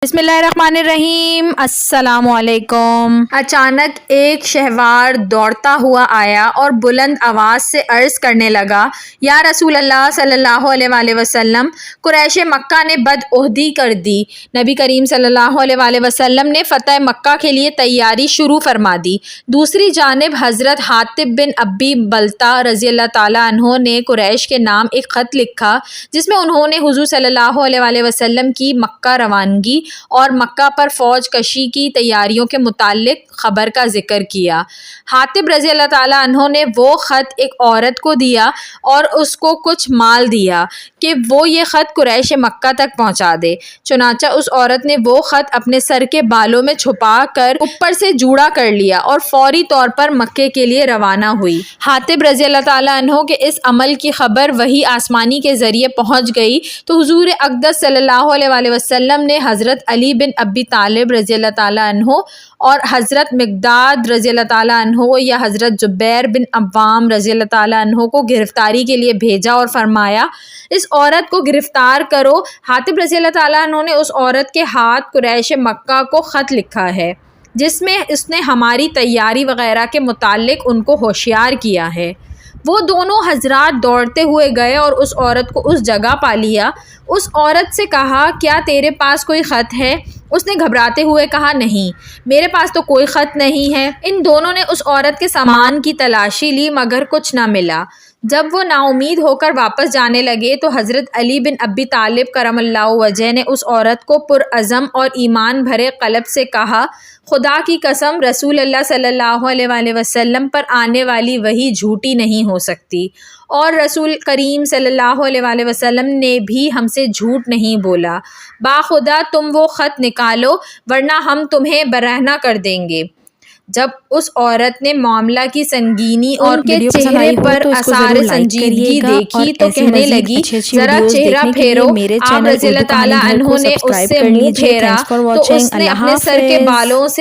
बिस्मिल्लाहिर्रहमानिर्रहीम। अस्सलाम वालेकुम। अचानक एक शहवार दौड़ता हुआ आया और बुलंद आवाज़ से अर्ज़ करने लगा, या रसूल अल्लाह सल्लल्लाहु अलैहि वसल्लम, कुरैश मक्का ने बदअहदी कर दी। नबी करीम सल्लल्लाहु अलैहि वसल्लम ने फ़तह मक्का के लिए तैयारी शुरू फरमा दी। दूसरी जानिब हज़रत हातिब बिन अबी बल्ता रज़ियल्लाहु ताला अन्हो ने कुरैश के नाम एक ख़त लिखा, जिसमें उन्होंने हुज़ूर सल्लल्लाहु अलैहि वसल्लम की मक्का रवानगी और मक्का पर फ़ौज कशी की तैयारियों के मुतालिक ख़बर का ज़िक्र किया। हातिब रज़ियल्लाहु ताला अन्हो ने वो ख़त एक औरत को दिया और उसको कुछ माल दिया कि वो ये ख़त कुरैश मक्का तक पहुँचा दे। चुनांचा उस औरत ने वो ख़त अपने सर के बालों में छुपा कर ऊपर से जूड़ा कर लिया और फ़ौरी तौर पर मक्के के लिए रवाना हुई। हातिब रज़ियल्लाहु ताला अन्हो के इस अमल की ख़बर वही आसमानी के ज़रिए पहुँच गई तो हुज़ूर अक़दस सल्लल्लाहु अलैहि वसल्लम ने हज़रत अली बिन अबी तालिब रज़ियल्लाहु ताला अन्हो और हज़रत मिक़दाद रज़ियल्लाहु ताला अन्हो या हज़रत जुबैर बिन अव्वाम रज़ियल्लाहु ताला अन्हो को गिरफ़्तारी के लिए भेजा और फरमाया, इस औरत को गिरफ़्तार करो। हातिब रज़ियल्लाहु ताला अन्हो ने उस औरत के हाथ कुरैश मक्का को ख़त लिखा है, जिसमें उसने हमारी तैयारी वग़ैरह के मुतालिक उनको होशियार किया है। वो दोनों हजरात दौड़ते हुए गए और उस औरत को उस जगह पा लिया। उस औरत से कहा, क्या तेरे पास कोई ख़त है? उसने घबराते हुए कहा, नहीं, मेरे पास तो कोई ख़त नहीं है। इन दोनों ने उस औरत के सामान की तलाशी ली मगर कुछ न मिला। जब वो नाउमीद होकर वापस जाने लगे तो हज़रत अली बिन अबी तालिब करमल्लाहु वजह ने उस औरत को पुरअज़म और ईमान भरे क़ल्ब से कहा, खुदा की कसम, रसूल अल्लाह सल्लल्लाहु अलैहि वसल्लम पर आने वाली वही झूठी नहीं हो सकती और रसूल करीम सल्लल्लाहु अलैहि वसल्लम ने भी हमसे झूठ नहीं बोला। बाखुदा तुम वो ख़त निकालो वरना हम तुम्हें बरहना कर देंगे। जब उस औरत ने मामला की संगीनी और उनके चेहरे पर आसार संजीदगी देखी तो कहने लगी, जरा चेहरा फेरो। आप रज़ियल्लाहु ताला अन्हो ने उससे मुंह फेरा तो उसने अपने सर के बालों से